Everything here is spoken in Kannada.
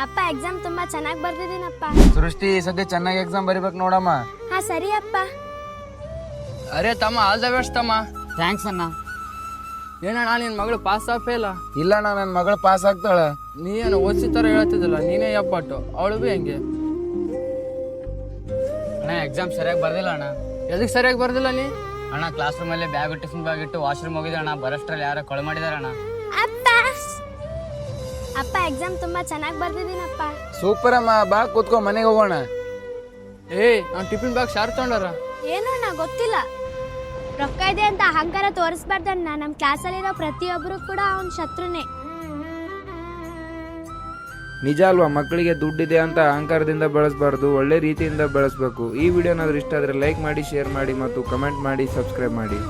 ಅಪ್ಪ ಎಕ್ಸಾಮ್ ತುಂಬಾ ಚೆನ್ನಾಗಿ ಬರ್ದಿದ್ದೀನಪ್ಪ. ಸೃಷ್ಟಿ ಸದ್ಯ ಚೆನ್ನಾಗಿ ಎಕ್ಸಾಮ್ ಬರಿಬೇಕು ನೋಡಮ್ಮ. ಹಾ ಸರಿ ಅಪ್ಪ. ಅರೆ ತಮ್ಮ ಆಲ್ ದ ಬೆಸ್ಟ್ ತಮ್ಮ. ಥ್ಯಾಂಕ್ಸ್ ಅಣ್ಣ. ಏನಣ್ಣ ನಿನ್ ಮಗಳು ಪಾಸ್ ಆಫೇ ಇಲ್ಲ? ಇಲ್ಲಣ್ಣ ನನ್ನ ಮಗಳು ಪಾಸ್ ಆಗ್ತಾಳ. ನೀ ಏನು ಓದಿಸಿ ತರ ಹೇಳ್ತಿದ್ದಿಲ್ಲ, ನೀನೇ ಎಪ್ಪಟ್ಟು, ಅವಳು ಬಿ ಹೆಂಗೆ? ಅಣ್ಣ ಎಕ್ಸಾಮ್ ಸರಿಯಾಗಿ ಬರ್ದಿಲ್ಲ ಅಣ್ಣ. ಎದಕ್ಕೆ ಸರಿಯಾಗಿ ಬರ್ದಿಲ್ಲ ನೀ? ಅಣ್ಣ ಕ್ಲಾಸ್ ರೂಮಲ್ಲಿ ಬ್ಯಾಗ್ ಟಿಫಿನ್ ಬ್ಯಾಗ್ ಇಟ್ಟು ವಾಶ್ರೂಮ್ ಹೋಗಿದ್ದೆ ಅಣ್ಣ. ಬರೋಷ್ಟ್ರಲ್ಲಿ ಯಾರೋ ಕೊಳೆ ಮಾಡಿದಾರಣ್ಣ. ಅಪ್ಪ ಅಪ್ಪ ಎಕ್ಸಾಮ್ ತುಂಬಾ ಚೆನ್ನಾಗಿ ಬರ್ದಿದ್ದೀನಪ್ಪ. ಸೂಪರ್ ಅಮ್ಮ, ಬಾ ಕೂತ್ಕೊ ಮನೆಗೆ ಹೋಗೋಣ. ನಾನು ಟಿಫಿನ್ ಬ್ಯಾಗ್ ಶಾರ್ ತಗೊಂಡಾರ. ಏನೋ ನಾ ಗೊತ್ತಿಲ್ಲ. ರೊಕ್ಕ ಇದೆ ಅಂತ ಅಹಂಕಾರ ತೋರಿಸ್ಬಾರ್ದಣ್ಣ. ನಮ್ಮ ಕ್ಲಾಸಲ್ಲಿರೋ ಪ್ರತಿಯೊಬ್ಬರು ಕೂಡ ಅವನ ಶತ್ರುನೇ. ನಿಜ ಅಲ್ವಾ? ಮಕ್ಕಳಿಗೆ ದುಡ್ಡಿದೆ ಅಂತ ಅಹಂಕಾರದಿಂದ ಬೆಳೆಸಬಾರ್ದು, ಒಳ್ಳೆ ರೀತಿಯಿಂದ ಬೆಳೆಸಬೇಕು. ಈ ವಿಡಿಯೋ ಏನಾದರೂ ಇಷ್ಟ ಆದರೆ ಲೈಕ್ ಮಾಡಿ, ಶೇರ್ ಮಾಡಿ ಮತ್ತು ಕಮೆಂಟ್ ಮಾಡಿ, ಸಬ್ಸ್ಕ್ರೈಬ್ ಮಾಡಿ.